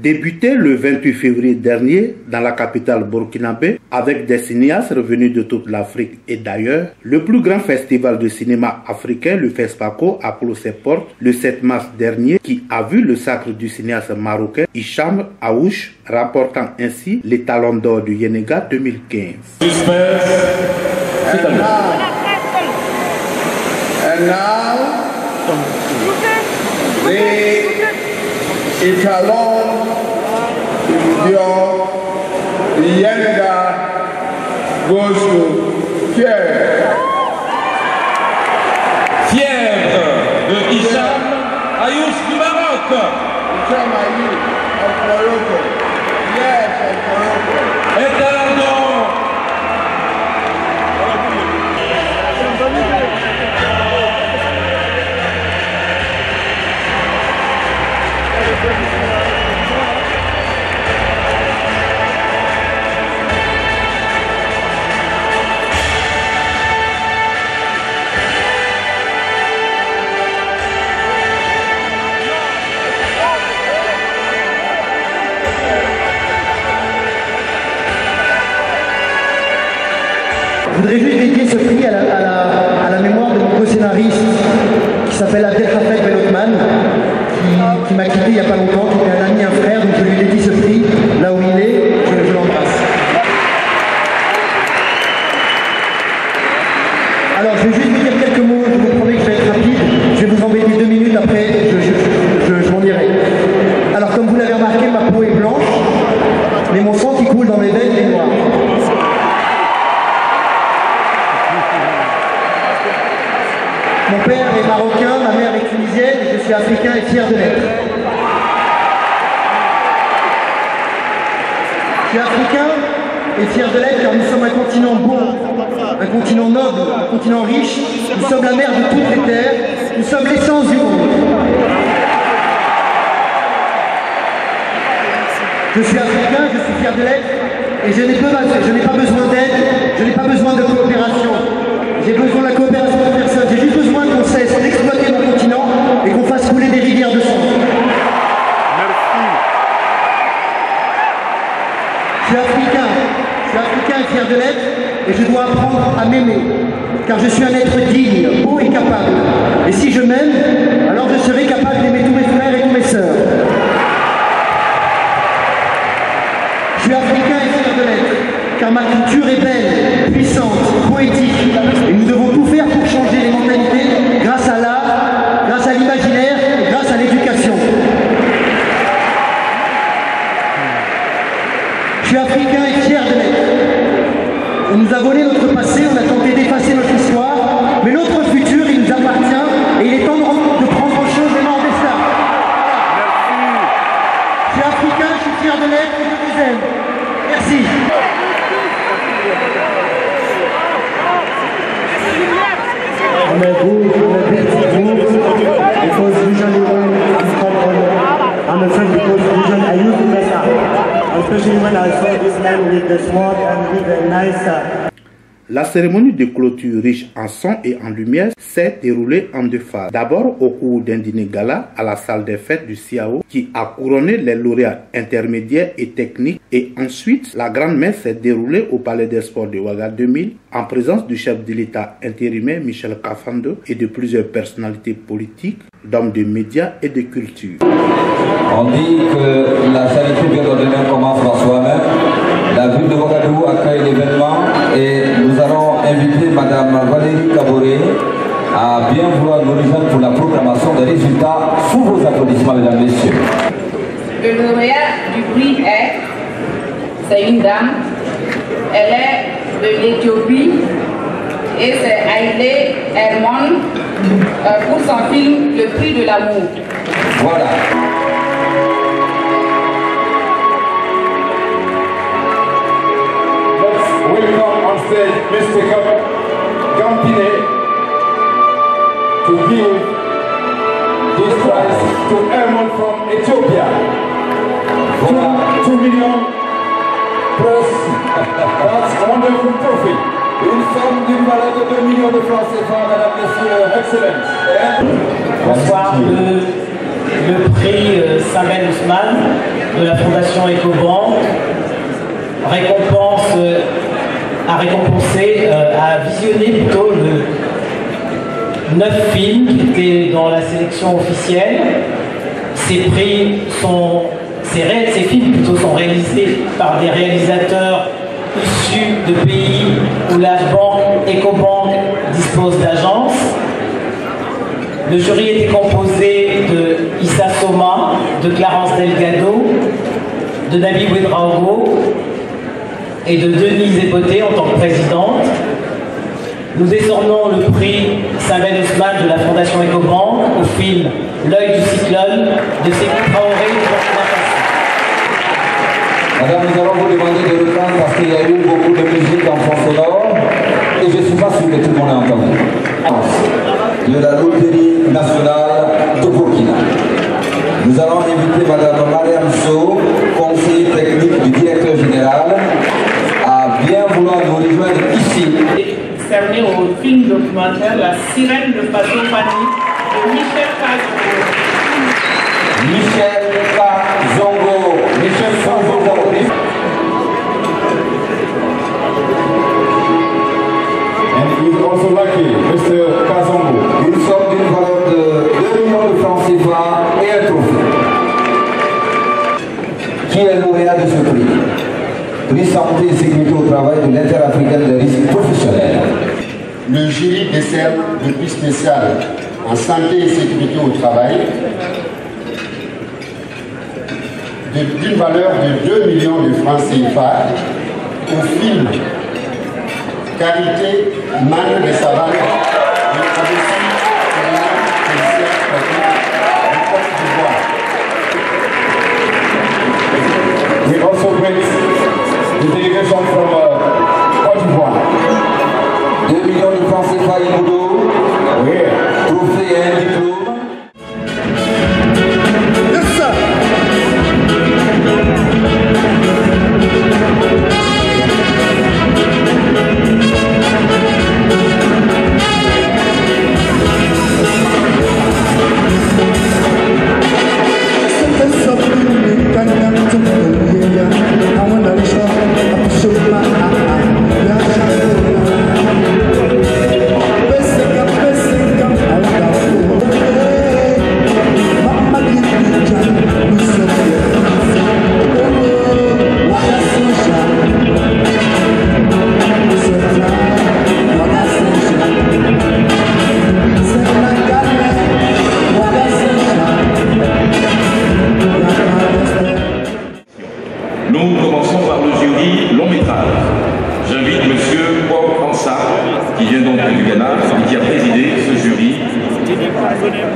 débuté le 28 février dernier dans la capitale burkinabé avec des cinéastes revenus de toute l'Afrique et d'ailleurs. Le plus grand festival de cinéma africain, le FESPACO, a clos ses portes le 7 mars dernier qui a vu le sacre du cinéaste marocain Hicham Aouch remportant ainsi les Talons d'or du Yenega 2015. And now, the Etalon d'or, the Yenega goes to Fièvre. Fièvre de Hicham Aouch du Maroc. Hicham Aouch of Morocco. Yes, of Morocco. Et Talon d'or. Je voudrais juste dédier ce prix à la mémoire de mon co-scénariste qui s'appelle Abdelhafed Ben Othman, qui m'a quitté il n'y a pas longtemps, qui était un ami, un frère, donc je lui dédie ce prix, là où il est, je l'embrasse. Alors je vais juste vous dire quelques mots, je vous promets que je vais être rapide, je vais vous embêter 2 minutes, après je m'en irai. Alors comme vous l'avez remarqué, ma peau est blanche, mais mon sang qui coule dans mes veines est noir. Mon père est marocain, ma mère est tunisienne, je suis africain et fier de l'être. Je suis africain et fier de l'être car nous sommes un continent beau, un continent noble, un continent riche. Nous sommes la mère de toutes les terres, nous sommes l'essence du monde. Je suis africain, je suis fier de l'être et je n'ai pas besoin d'aide, je n'ai pas besoin de coopération. J'ai besoin de la coopération de personne, j'ai juste besoin qu'on cesse d'exploiter mon continent et qu'on fasse couler des rivières de sang. Merci. Je suis africain et fier de l'être et je dois apprendre à m'aimer, car je suis un être digne, beau et capable. Et si je m'aime, alors je serai capable d'aimer tous mes frères et toutes mes sœurs. Je suis africain et fier de l'être, car ma culture est belle, puissante, poétique, et nous devons tout faire pour changer les mentalités grâce à l'art, grâce à l'imaginaire et grâce à l'éducation. Je suis africain et fier de l'être. On nous a volé notre passé, on a tenté d'effacer notre histoire, mais notre futur, il nous appartient et il est temps de prendre en chose les morts destin. Je suis africain, je suis fier de l'être et je vous aime. Merci. I'm a because usually when I'm a friend because usually I use the better, especially when I saw this man with the sword and with a nice. La cérémonie de clôture riche en son et en lumière s'est déroulée en 2 phases. D'abord au cours d'un dîner gala à la salle des fêtes du CIAO qui a couronné les lauréats intermédiaires et techniques et ensuite la grande messe s'est déroulée au Palais des Sports de Ouaga 2000 en présence du chef de l'État intérimaire Michel Kafando et de plusieurs personnalités politiques, d'hommes de médias et de culture. On dit que la charité vient de donner comment François même. La ville de Ouagadougou accueille l'événement et nous allons inviter Madame Valérie Kaboré à bien vouloir nous rejoindre pour la proclamation des résultats. Sous vos applaudissements, mesdames et messieurs. Le lauréat du prix c'est une dame. Elle est de l'Éthiopie et c'est Haïlé Hermon pour son film Le prix de l'amour. Voilà. Welcome on stage Mr. Gampine to give this prize to Hermon from Ethiopia. 2 million plus. That's a wonderful trophy. Une somme d'une valeur de 2 millions de francs CFA, mesdames, messieurs, excellence. Bonsoir, le prix Samuel Ousmane de la Fondation Ecobank a visionné plutôt 9 films qui étaient dans la sélection officielle. Ces films plutôt sont réalisés par des réalisateurs issus de pays où la banque Ecobank dispose d'agences. Le jury était composé de Issa Soma, de Clarence Delgado, de Nabi Ouedraogo et de Denise Eboté en tant que présidente. Nous décernons le prix Samuel Ousmane de la Fondation Ecobank au film L'œil du cyclone de Sékou Traoré de Burkina Faso. Madame, nous allons vous demander de reprendre parce qu'il y a eu beaucoup de musique en fond sonore et je ne suis pas sûr que tout le monde a entendu. De la Loterie nationale de Burkina. Nous allons inviter Madame Mariam Sow, conseiller technique du directeur général, à bien vouloir nous rejoindre ici. Cerné au film documentaire La sirène de Faso Fani de Michel Kazongo. Michel Kazongo. Michel Kazongo. And he's also lucky, Mr. Kazongo. Une somme d'une valeur de 2 millions de francs CFA et un trophée. Qui est le lauréat de ce prix? Prix santé et sécurité au travail de l'Interafricain de risque professionnel. Le jury décerne le prix spécial en santé et sécurité au travail d'une valeur de 2 millions de francs CFA au film Carité Manu de Savane de Abessi de Côte d'Ivoire. We also greet the delegation from Côte d'Ivoire. 2 millions de francs CFA et Boudou. Trophée et un diplôme.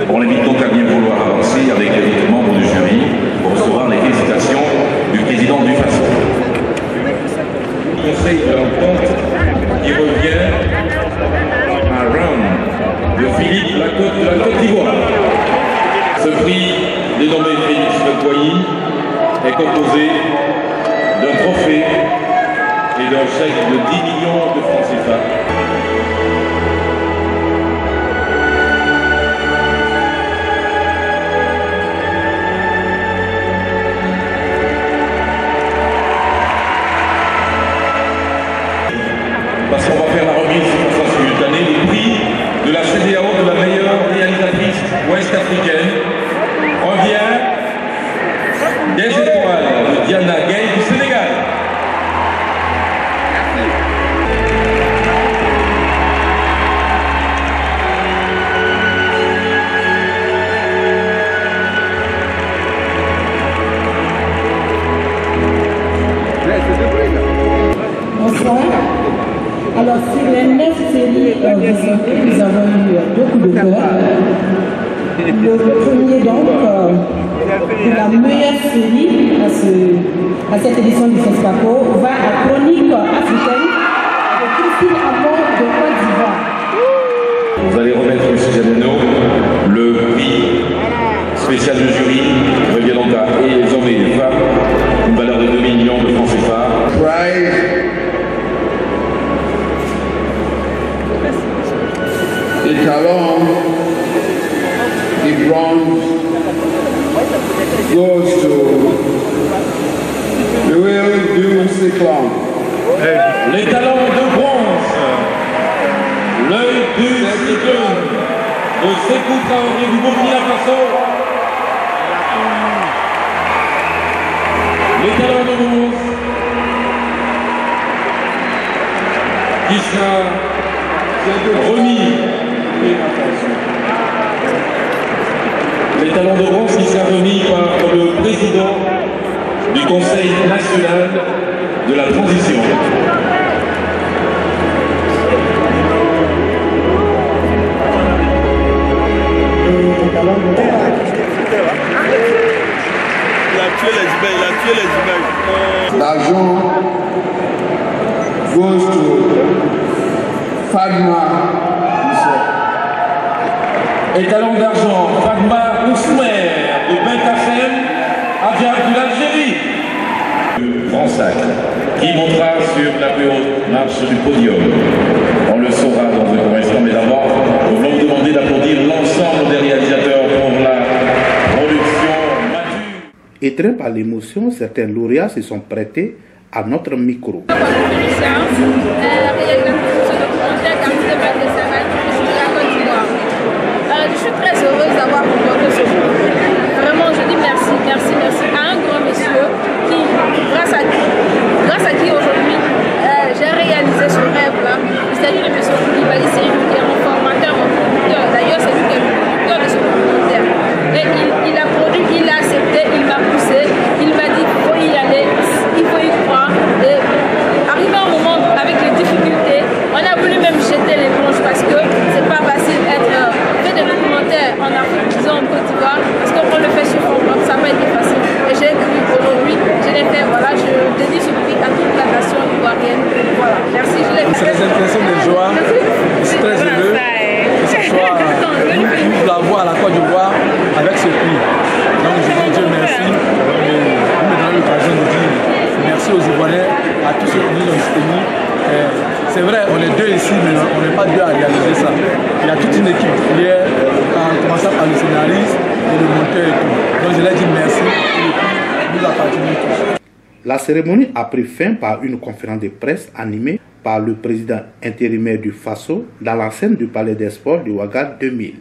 On l'invite donc à bien vouloir avancer avec les autres membres du jury pour recevoir les félicitations du président du FASO. Le Conseil de l'entente qui revient à Round de Philippe Lacote de la Côte d'Ivoire. Ce prix, dénommé Félix Lecoyer, est composé d'un trophée et d'un chèque de 10 millions de francs CFA. Parce qu'on va faire la remise de façon simultanée du prix de la CEDEAO de la meilleure réalisatrice ouest-africaine revient des étoiles de Diana Gay du Sénégal. Bonsoir. Alors, sur les 9 séries visionnées, nous avons eu beaucoup de cœurs. Le premier, donc, de la meilleure série à cette édition du FESPACO va à Chronique africaine de Christine Amon de Côte d'Ivoire. Vous allez remettre, M. Janino, le prix spécial du jury revient donc à les hommes et les femmes, une valeur de 2 millions de francs CFA. The talon, the bronze goes to de s'étendre. Les talents de bronze, l'œil du cyclone de Sékou Traoré du Burkina Faso. Les talents de bronze qui sera remis. Les talents de bronze qui sera remis par le président du Conseil national de la transition. L'argent goes to Fadma Ousmane. Et talent d'argent, Fadma Ousmane de Bentafem, Adjar de l'Algérie. Fransac, qui montera sur la plus haute marche du podium. On le saura dans un court instant, mais d'abord, nous voulons vous demander d'applaudir l'ensemble des réalisateurs pour la production mature. Étreints par l'émotion, certains lauréats se sont prêtés à notre micro. Je suis très heureuse d'avoir remporté ce prix. Vraiment, je dis merci, merci, merci à un grand monsieur qui, grâce à qui aujourd'hui j'ai réalisé ce rêve-là. C'est-à-dire le monsieur Koulibaly, c'est lui qui est mon formateur, mon producteur. D'ailleurs, c'est lui qui est le producteur de ce documentaire. Et il a produit, il a accepté, il m'a poussé, il m'a dit qu'il faut y aller, il faut y croire. Et arrivé un moment avec les difficultés, on a voulu même jeter l'éponge parce que c'est pas facile d'être fait des documentaires en Afrique, disons en Côte d'Ivoire, parce qu'on le fait sur fond, donc ça n'a pas été facile. Et j'ai cru aujourd'hui, je l'ai fait, voilà, je dédie ce prix à toute la nation ivoirienne. Voilà, merci, je l'ai fait. C'est des impressions de joie, je suis très heureux que ce soit nous la voix à la Côte d'Ivoire avec ce prix. Donc je dis Dieu merci et vous me donnez l'occasion de dire merci aux Ivoiriens, à tous ceux qui nous ont soutenus. C'est vrai, on est deux ici, mais on n'est pas deux à réaliser ça. Il y a toute une équipe hier, en commençant par le scénariste et le monteur et tout. Donc je leur dis merci et puis nous appartenons tous. La cérémonie a pris fin par une conférence de presse animée par le président intérimaire du Faso dans l'enceinte du Palais des Sports du Ouagadougou 2000.